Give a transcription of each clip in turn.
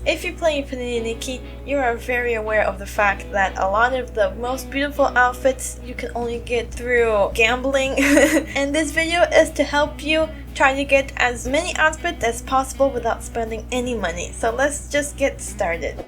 If you play Infinity Nikki, you are very aware of the fact that a lot of the most beautiful outfits you can only get through gambling. And this video is to help you try to get as many outfits as possible without spending any money. So let's just get started.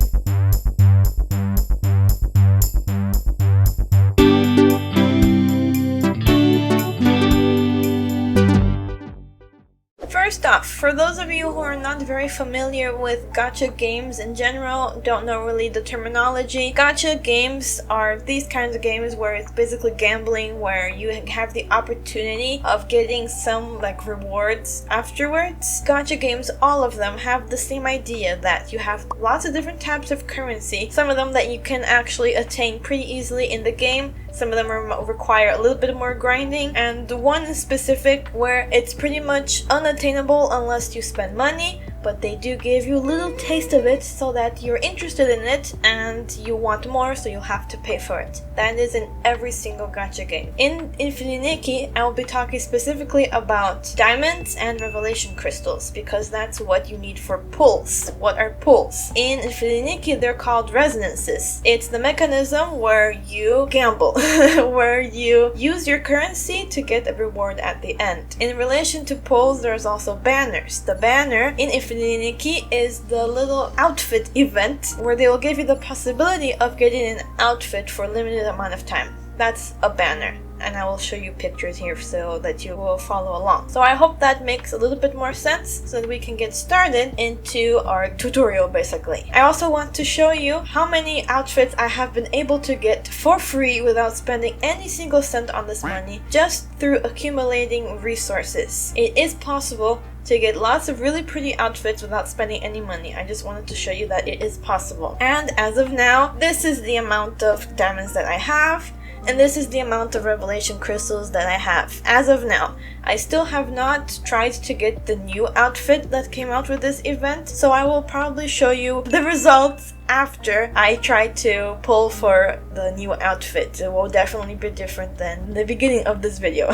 First off, for those of you who are not very familiar with gacha games in general, don't know really the terminology, gacha games are these kinds of games where it's basically gambling, where you have the opportunity of getting some rewards afterwards. Gacha games, all of them, have the same idea that you have lots of different types of currency, some of them that you can actually attain pretty easily in the game. Some of them require a little bit more grinding, and the one in specific where it's pretty much unattainable unless you spend money, but they do give you a little taste of it so that you're interested in it and you want more, so you'll have to pay for it. That is in every single gacha game. In Infinity Nikki, I will be talking specifically about diamonds and revelation crystals, because that's what you need for pulls. What are pulls? In Infinity Nikki, they're called resonances. It's the mechanism where you gamble, where you use your currency to get a reward at the end. In relation to pulls, there's also banners. The banner in Infinity Nikki is the little outfit event where they will give you the possibility of getting an outfit for a limited amount of time. That's a banner, and I will show you pictures here so that you will follow along. So I hope that makes a little bit more sense so that we can get started into our tutorial basically. I also want to show you how many outfits I have been able to get for free without spending any single cent on this money, just through accumulating resources. It is possible to get lots of really pretty outfits without spending any money. I just wanted to show you that it is possible. And as of now, this is the amount of diamonds that I have, and this is the amount of revelation crystals that I have as of now. I still have not tried to get the new outfit that came out with this event, so I will probably show you the results after I try to pull for the new outfit. It will definitely be different than the beginning of this video.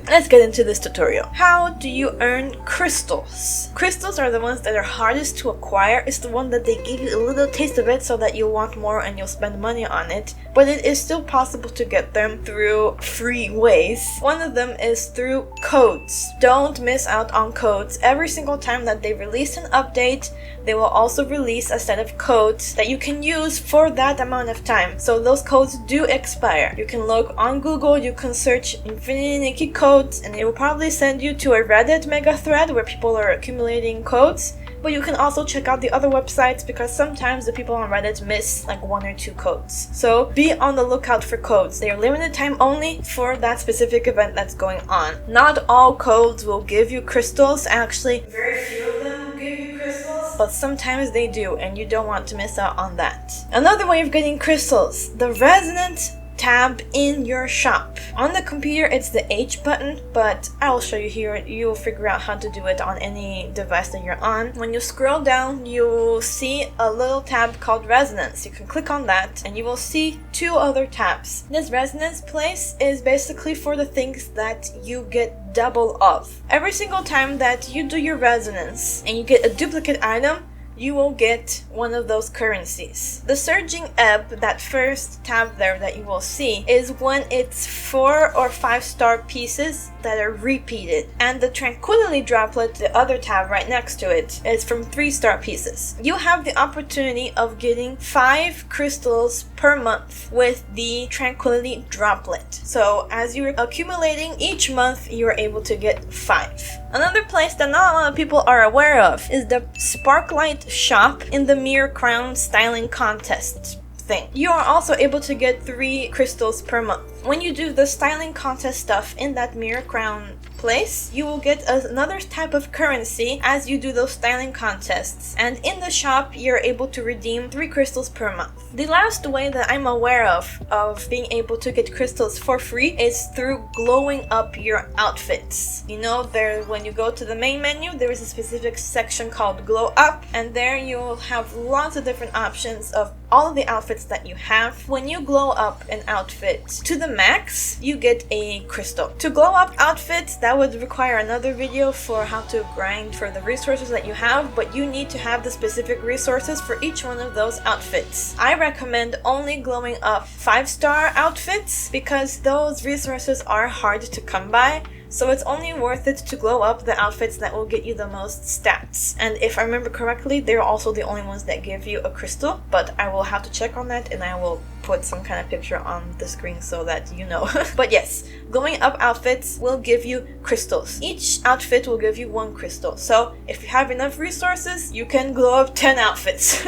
Let's get into this tutorial. How do you earn crystals? Crystals are the ones that are hardest to acquire. It's the one that they give you a little taste of it so that you'll want more and you'll spend money on it. But it is still possible to get them through free ways. One of them is through codes. Don't miss out on codes. Every single time that they release an update, they will also release a set of codes that you can use for that amount of time. So those codes do expire. You can look on Google, you can search Infinity Nikki codes, and it will probably send you to a Reddit mega thread where people are accumulating codes. But you can also check out the other websites, because sometimes the people on Reddit miss one or two codes. So be on the lookout for codes. They are limited time only for that specific event that's going on. Not all codes will give you crystals. Actually, very few of them will give you crystals, but sometimes they do, and you don't want to miss out on that. Another way of getting crystals, the resonant tab in your shop. On the computer it's the H button, but I will show you here. You'll figure out how to do it on any device that you're on. When you scroll down, you will see a little tab called resonance. You can click on that and you will see two other tabs. This resonance place is basically for the things that you get double of. Every single time that you do your resonance and you get a duplicate item, you will get one of those currencies. The surging ebb, that first tab there that you will see, is when it's 4 or 5 star pieces that are repeated. And the tranquility droplet, the other tab right next to it, is from 3 star pieces. You have the opportunity of getting 5 crystals per month with the tranquility droplet. So as you're accumulating each month, you're able to get 5. Another place that not a lot of people are aware of is the Sparklight shop in the Mirror Crown styling contest thing. You are also able to get 3 crystals per month. When you do the styling contest stuff in that Mirror Crown place, you will get another type of currency as you do those styling contests, and in the shop you're able to redeem 3 crystals per month. The last way that I'm aware of being able to get crystals for free is through glowing up your outfits. You know, when you go to the main menu, there is a specific section called glow up, and there you'll have lots of different options of all of the outfits that you have. When you glow up an outfit to the max, you get a crystal. To glow up outfits, that would require another video for how to grind for the resources that you have, but you need to have the specific resources for each one of those outfits. I recommend only glowing up 5-star outfits because those resources are hard to come by. So it's only worth it to glow up the outfits that will get you the most stats. And if I remember correctly, they're also the only ones that give you a crystal, but I will have to check on that and I will put some kind of picture on the screen so that you know. But yes, glowing up outfits will give you crystals. Each outfit will give you 1 crystal. So if you have enough resources, you can glow up 10 outfits.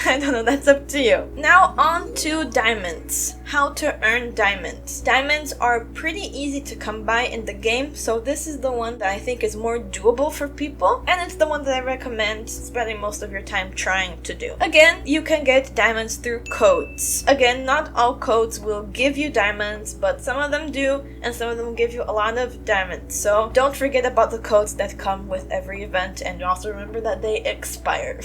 I don't know, that's up to you. Now on to diamonds. How to earn diamonds. Diamonds are pretty easy to come by in the game, so this is the one that I think is more doable for people, and it's the one that I recommend spending most of your time trying to do. Again, you can get diamonds through codes. Again, not all codes will give you diamonds, but some of them do, and some of them give you a lot of diamonds. So don't forget about the codes that come with every event, and also remember that they expire.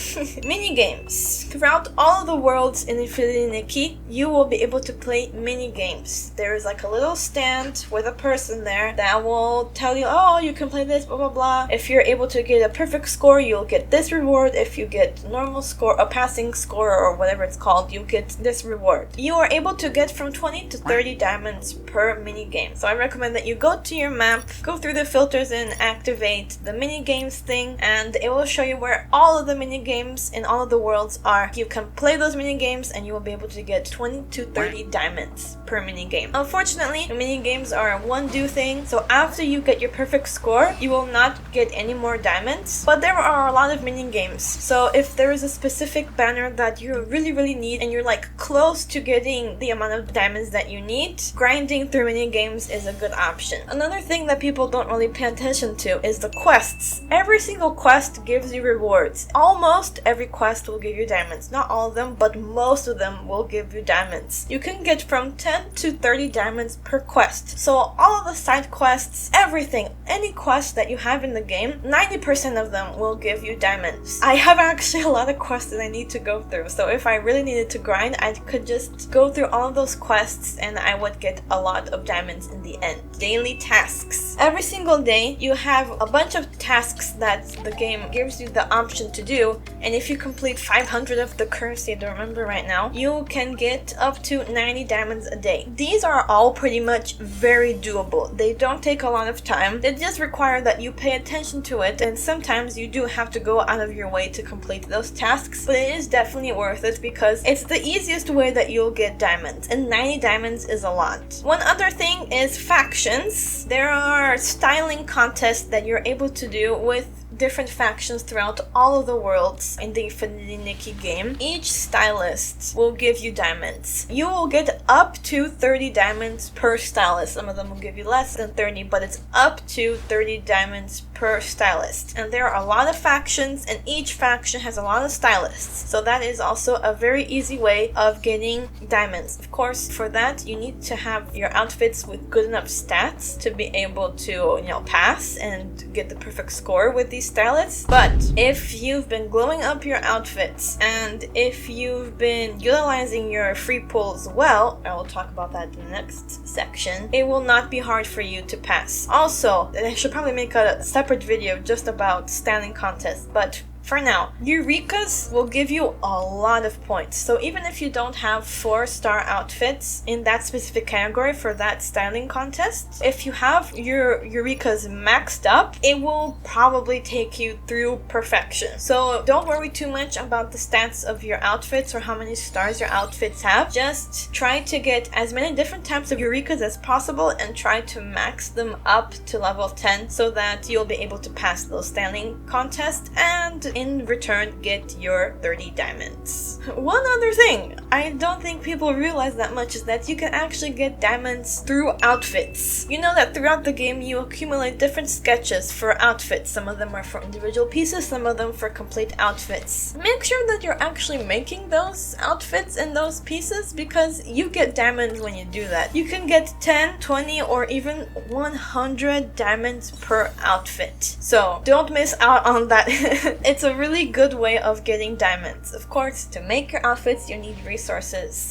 Mini games. Throughout all of the worlds in Infinity Nikki, you will be able to play mini games. There is like a little stand with a person there that will tell you, oh, you can play this, blah blah blah. If you're able to get a perfect score, you'll get this reward. If you get normal score, a passing score, or whatever it's called, you get this reward. You are able to get from 20 to 30 diamonds per mini game. So I recommend that you go to your map, go through the filters and activate the mini games thing, and it will show you where all of the mini games in all of the worlds are. You can play those mini games and you will be able to get 20 to 30 diamonds per mini game. Unfortunately, the mini games are a one-do thing, so after you get your perfect score, you will not get any more diamonds, but there are a lot of mini games. So if there is a specific banner that you really need and you're like close to getting the amount of diamonds that you need, grinding through mini games is a good option. Another thing that people don't really pay attention to is the quests. Every single quest gives you rewards. Almost every quest will give you diamonds. Not all of them, but most of them will give you diamonds. You can get from 10 to 30 diamonds per quest. So all of the side quests, everything, any quest that you have in the game, 90% of them will give you diamonds. I have actually a lot of quests that I need to go through, so if I really needed to grind, I could just go through all of those quests and I would get a lot of diamonds in the end. Daily tasks. Every single day you have a bunch of tasks that the game gives you the option to do, and if you complete 500 of the currency, I don't remember right now, you can get up to 90 diamonds a day. These are all pretty much very doable. They don't take a lot of time. They just require that you pay attention to it, and sometimes you do have to go out of your way to complete those tasks, but it is definitely worth it because it's the easiest way that you'll get diamonds, and 90 diamonds is a lot. One other thing is factions. There are styling contests that you're able to do with different factions throughout all of the worlds in the Infinity Nikki game. Each stylist will give you diamonds. You will get up to 30 diamonds per stylist. Some of them will give you less than 30, but it's up to 30 diamonds per stylist. And there are a lot of factions, and each faction has a lot of stylists. So that is also a very easy way of getting diamonds. Of course, for that, you need to have your outfits with good enough stats to be able to, pass and get the perfect score with these stylists. But if you've been glowing up your outfits and if you've been utilizing your free pulls well, I will talk about that in the next section, it will not be hard for you to pass. Also, I should probably make a separate video just about styling contests, but for now, Eureka's will give you a lot of points. So even if you don't have 4-star outfits in that specific category for that styling contest, if you have your Eureka's maxed up, it will probably take you through perfection. So don't worry too much about the stats of your outfits or how many stars your outfits have. Just try to get as many different types of Eureka's as possible and try to max them up to level 10 so that you'll be able to pass those styling contests and in return get your 30 diamonds. One other thing, I don't think people realize that much is that you can actually get diamonds through outfits. You know that throughout the game you accumulate different sketches for outfits. Some of them are for individual pieces, some of them for complete outfits. Make sure that you're actually making those outfits and those pieces because you get diamonds when you do that. You can get 10, 20, or even 100 diamonds per outfit. So don't miss out on that. It's a really good way of getting diamonds. Of course, to make your outfits you need resources,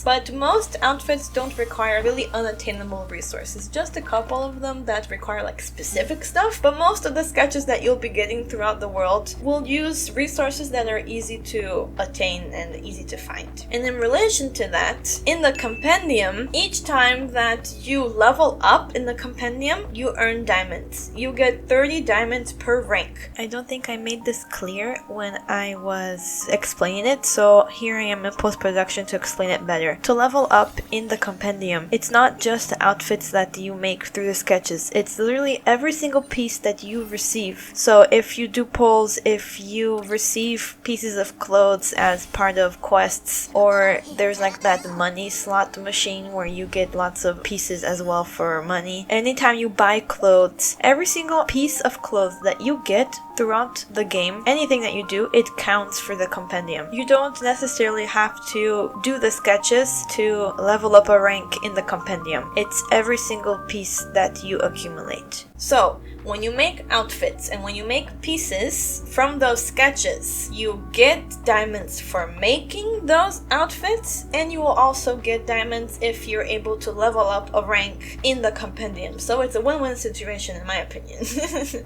but most outfits don't require really unattainable resources. Just a couple of them that require like specific stuff, but most of the sketches that you'll be getting throughout the world will use resources that are easy to attain and easy to find. And in relation to that, in the compendium, each time that you level up in the compendium, you earn diamonds. You get 30 diamonds per rank. I don't think I made this clear when I was explaining it, so here I am in post-production to explain it better. To level up in the compendium, it's not just the outfits that you make through the sketches, it's literally every single piece that you receive. So if you do polls, if you receive pieces of clothes as part of quests, or there's like that money slot machine where you get lots of pieces as well for money. Anytime you buy clothes, every single piece of clothes that you get throughout the game, anything that you do, it counts for the compendium. You don't necessarily have to do the sketches to level up a rank in the compendium. It's every single piece that you accumulate. So, when you make outfits and when you make pieces from those sketches, you get diamonds for making those outfits, and you will also get diamonds if you're able to level up a rank in the compendium. So it's a win-win situation in my opinion.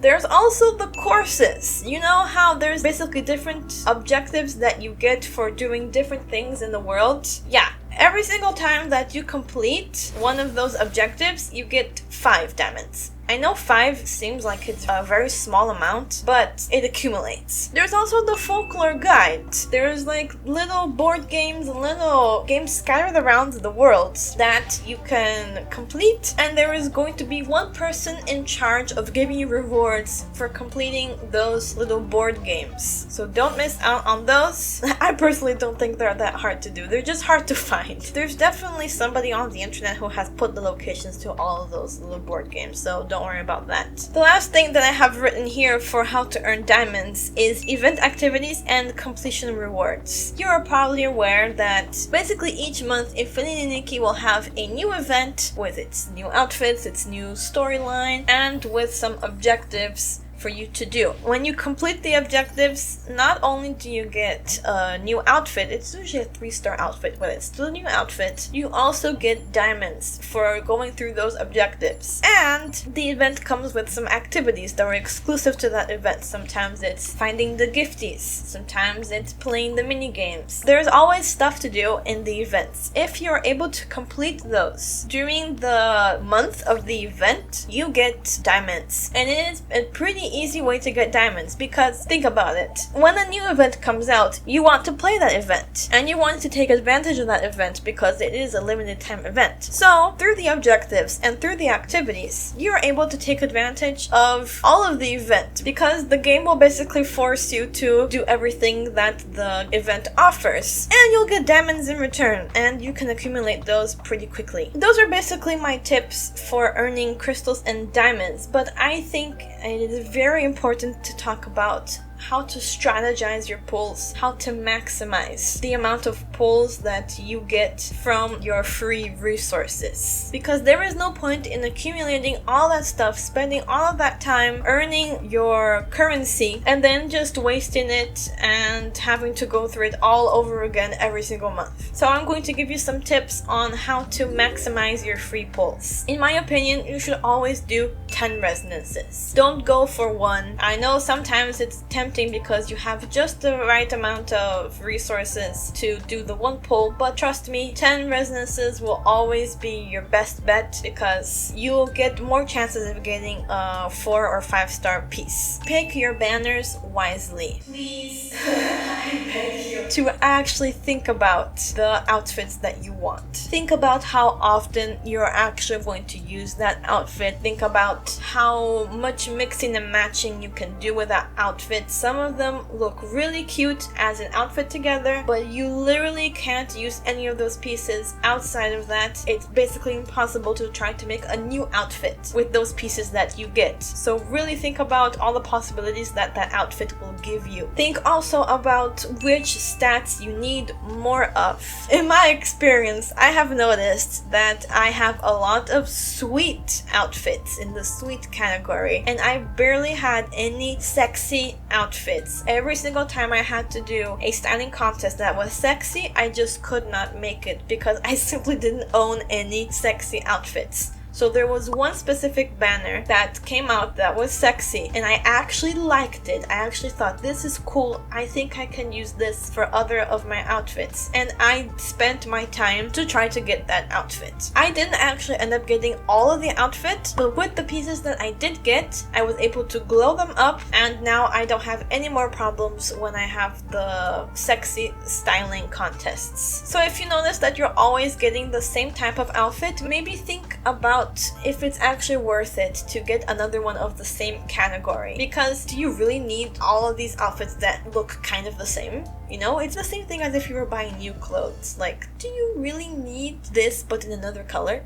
There's also the courses. You know how there's basically different objectives that you get for doing different things in the world? Yeah. Every single time that you complete one of those objectives, you get 5 diamonds. I know 5 seems like it's a very small amount, but it accumulates. There's also the folklore guide. There's like little board games and little games scattered around the world that you can complete, and there is going to be one person in charge of giving you rewards for completing those little board games. So don't miss out on those. I personally don't think they're that hard to do. They're just hard to find. There's definitely somebody on the internet who has put the locations to all of those little board games, so don't worry about that. The last thing that I have written here for how to earn diamonds is event activities and completion rewards. You are probably aware that basically each month Infinity Nikki will have a new event with its new outfits, its new storyline, and with some objectives for you to do. When you complete the objectives, not only do you get a new outfit, it's usually a 3-star outfit, but it's still a new outfit, you also get diamonds for going through those objectives. And the event comes with some activities that are exclusive to that event. Sometimes it's finding the gifties, sometimes it's playing the mini games. There's always stuff to do in the events. If you're able to complete those during the month of the event, you get diamonds. And it is a pretty easy way to get diamonds, because think about it. When a new event comes out, you want to play that event, and you want to take advantage of that event because it is a limited time event. So through the objectives and through the activities, you're able to take advantage of all of the event, because the game will basically force you to do everything that the event offers, and you'll get diamonds in return, and you can accumulate those pretty quickly. Those are basically my tips for earning crystals and diamonds, but I think it is very important to talk about how to strategize your pulls, how to maximize the amount of pulls that you get from your free resources. Because there is no point in accumulating all that stuff, spending all of that time earning your currency, and then just wasting it and having to go through it all over again every single month. So I'm going to give you some tips on how to maximize your free pulls. In my opinion, you should always do 10 resonances. Don't go for 1. I know sometimes it's tempting because you have just the right amount of resources to do the 1 pull, but trust me, 10 resonances will always be your best bet because you'll get more chances of getting a 4 or 5-star piece. Pick your banners wisely. Please, I beg you. to actually think about the outfits that you want. Think about how often you're actually going to use that outfit. Think about how much mixing and matching you can do with that outfit. Some of them look really cute as an outfit together, but you literally can't use any of those pieces outside of that. It's basically impossible to try to make a new outfit with those pieces that you get. So really think about all the possibilities that that outfit will give you. Think also about which stats you need more of. In my experience, I have noticed that I have a lot of sweet outfits in the sweet category, and I barely had any sexy outfits. Every single time I had to do a styling contest that was sexy, I just could not make it because I simply didn't own any sexy outfits. So there was one specific banner that came out that was sexy, and I actually liked it. I actually thought, this is cool. I think I can use this for other of my outfits. And I spent my time to try to get that outfit. I didn't actually end up getting all of the outfit, but with the pieces that I did get, I was able to glow them up, and now I don't have any more problems when I have the sexy styling contests. So if you notice that you're always getting the same type of outfit, maybe think about if it's actually worth it to get another one of the same category. Because do you really need all of these outfits that look kind of the same? You know, it's the same thing as if you were buying new clothes. Like, do you really need this but in another color?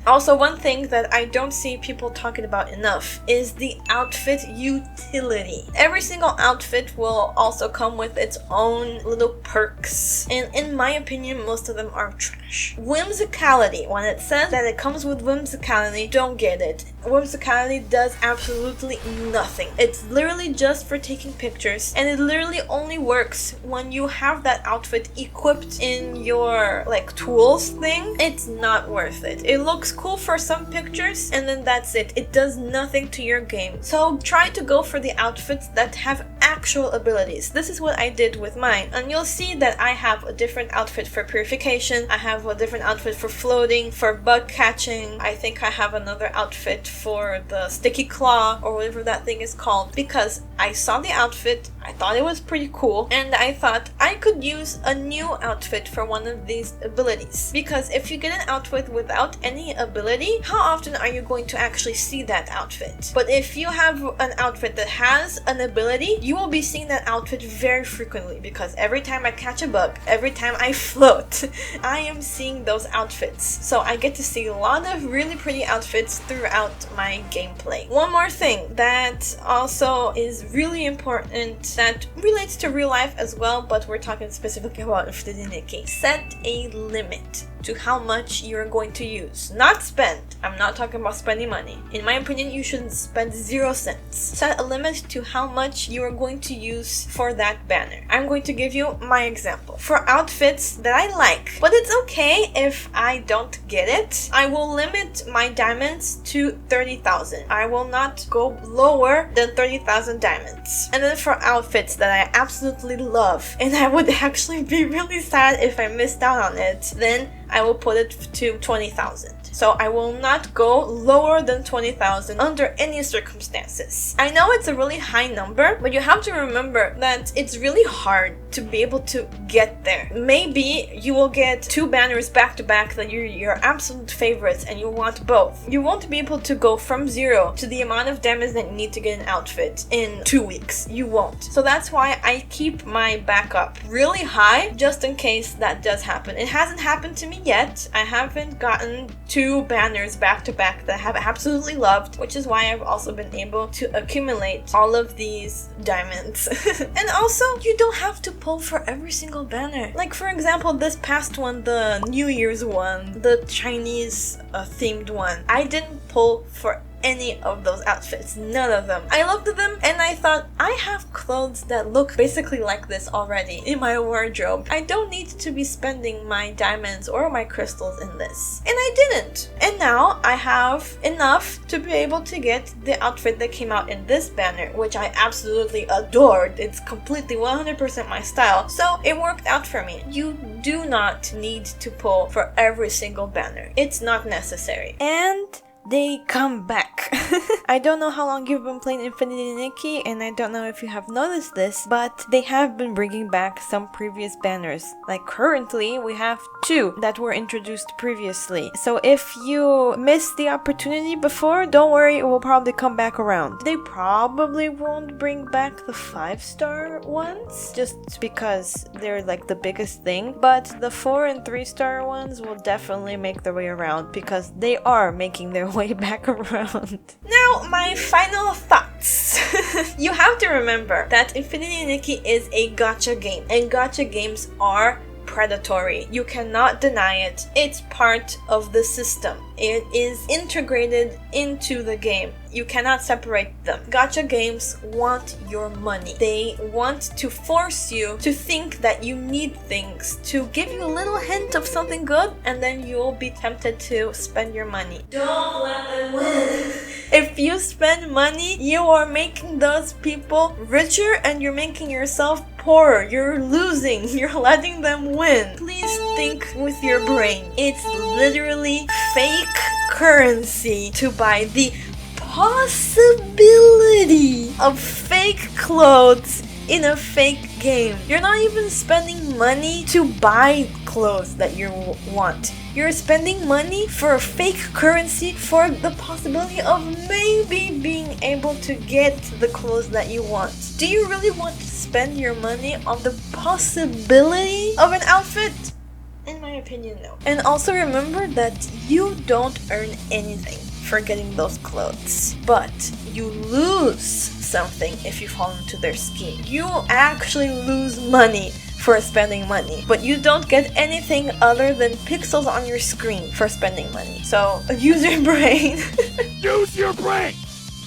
Also, one thing that I don't see people talking about enough is the outfit utility. Every single outfit will also come with its own little perks, and in my opinion, most of them are trash. Whimsicality. When it says that it comes with whimsicality, don't get it. Whimsicality does absolutely nothing. It's literally just for taking pictures, and it literally only works when you have that outfit equipped in your like tools thing. It's not worth it. It looks cool for some pictures, and then that's it. It does nothing to your game. So try to go for the outfits that have actual abilities. This is what I did with mine, and you'll see that I have a different outfit for purification. I have a different outfit for floating, for bug catching. I think I have another outfit for the sticky claw or whatever that thing is called, because I saw the outfit, I thought it was pretty cool, and I thought I could use a new outfit for one of these abilities. Because if you get an outfit without any ability, how often are you going to actually see that outfit? But if you have an outfit that has an ability, you will be seeing that outfit very frequently, because every time I catch a bug, every time I float, I am seeing those outfits. So I get to see a lot of really pretty outfits throughout my gameplay. One more thing that also is really important that relates to real life as well, but we're talking specifically about Infinity Nikki. Set a limit to how much you're going to use. Not spend. I'm not talking about spending money. In my opinion, you shouldn't spend 0 cents. Set a limit to how much you are going to use for that banner. I'm going to give you my example. For outfits that I like, but it's okay if I don't get it, I will limit my diamonds to 30,000. I will not go lower than 30,000 diamonds. And then for outfits that I absolutely love, and I would actually be really sad if I missed out on it, then I will put it to 20,000. So I will not go lower than 20,000 under any circumstances. I know it's a really high number, but you have to remember that it's really hard to be able to get there. Maybe you will get 2 banners back to back that you're your absolute favorites and you want both. You won't be able to go from 0 to the amount of damage that you need to get an outfit in 2 weeks. You won't. So that's why I keep my backup really high, just in case that does happen. It hasn't happened to me yet. I haven't gotten 2 banners back to back that I have absolutely loved, which is why I've also been able to accumulate all of these diamonds. And also, you don't have to pull for every single banner. Like, for example, this past one, the New Year's one, the Chinese themed one, I didn't pull for any of those outfits. None of them. I looked at them and I thought, I have clothes that look basically like this already in my wardrobe. I don't need to be spending my diamonds or my crystals in this. And I didn't. And now I have enough to be able to get the outfit that came out in this banner, which I absolutely adored. It's completely 100% my style. So it worked out for me. You do not need to pull for every single banner. It's not necessary. And they come back. I don't know how long you've been playing Infinity Nikki, and I don't know if you have noticed this, but they have been bringing back some previous banners. Like currently, we have 2 that were introduced previously. So if you missed the opportunity before, don't worry, it will probably come back around. They probably won't bring back the 5-star ones, just because they're like the biggest thing, but the 4 and 3-star ones will definitely make their way around because they are making their way back around. Now, my final thoughts. You have to remember that Infinity Nikki is a gacha game, and gacha games are predatory. You cannot deny it. It's part of the system. It is integrated into the game. You cannot separate them. Gacha games want your money. They want to force you to think that you need things, to give you a little hint of something good, and then you'll be tempted to spend your money. Don't let them win. If you spend money, you are making those people richer and you're making yourself poorer. You're losing. You're letting them win. Please think with your brain. It's literally fake currency to buy the possibility of fake clothes in a fake game. You're not even spending money to buy clothes that you want. You're spending money for a fake currency for the possibility of maybe being able to get the clothes that you want. Do you really want to spend your money on the possibility of an outfit? In my opinion, no. And also remember that you don't earn anything for getting those clothes, but you lose something if you fall into their scheme. You actually lose money for spending money, but you don't get anything other than pixels on your screen for spending money. So use your brain. Use your brain!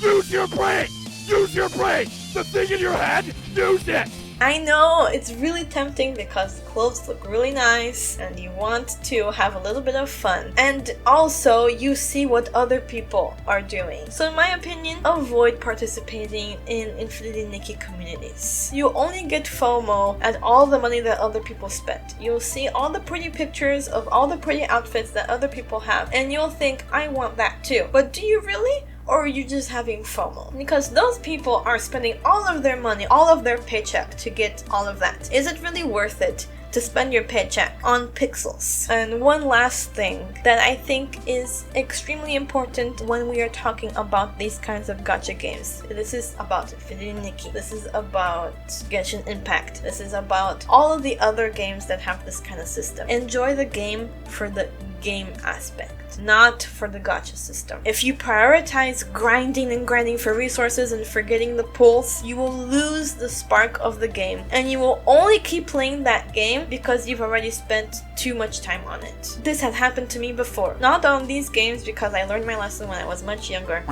Use your brain! Use your brain! The thing in your head, use it! I know, it's really tempting because clothes look really nice and you want to have a little bit of fun. And also, you see what other people are doing. So in my opinion, avoid participating in Infinity Nikki communities. You only get FOMO at all the money that other people spent. You'll see all the pretty pictures of all the pretty outfits that other people have, and you'll think, I want that too. But do you really? Or are you just having FOMO? Because those people are spending all of their money, all of their paycheck to get all of that. Is it really worth it to spend your paycheck on pixels? And one last thing that I think is extremely important when we are talking about these kinds of gacha games. This is about Infinity Nikki. This is about Genshin Impact. This is about all of the other games that have this kind of system. Enjoy the game for the game aspect, not for the gacha system. If you prioritize grinding and grinding for resources and forgetting the pulls, you will lose the spark of the game, and you will only keep playing that game because you've already spent too much time on it. This had happened to me before. Not on these games because I learned my lesson when I was much younger.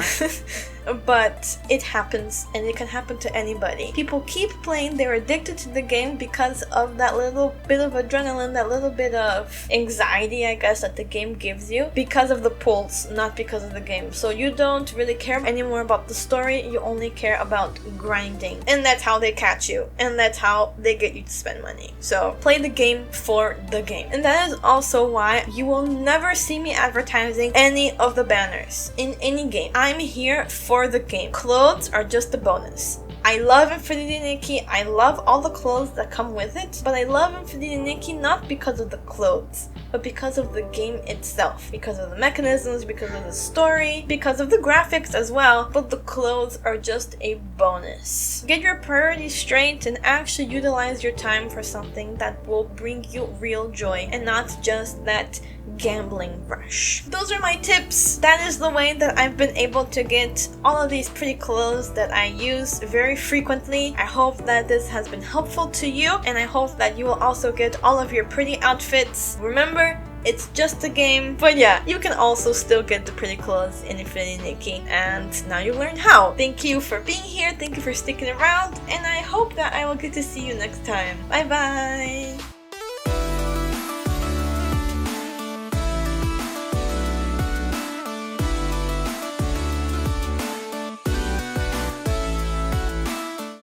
But it happens, and it can happen to anybody. People keep playing, they're addicted to the game because of that little bit of adrenaline, that little bit of anxiety, I guess, that the game gives you, because of the pulls, not because of the game. So you don't really care anymore about the story, you only care about grinding. And that's how they catch you, and that's how they get you to spend money. So play the game for the game. And that is also why you will never see me advertising any of the banners in any game. I'm here for the game. Clothes are just a bonus. I love Infinity Nikki, I love all the clothes that come with it, but I love Infinity Nikki not because of the clothes, but because of the game itself, because of the mechanisms, because of the story, because of the graphics as well, but the clothes are just a bonus. Get your priorities straight and actually utilize your time for something that will bring you real joy and not just that gambling rush. Those are my tips. That is the way that I've been able to get all of these pretty clothes that I use very frequently. I hope that this has been helpful to you, and I hope that you will also get all of your pretty outfits. Remember, it's just a game, but yeah, you can also still get the pretty clothes in Infinity Nikki, and now you learned how. Thank you for being here, thank you for sticking around, and I hope that I will get to see you next time. Bye bye!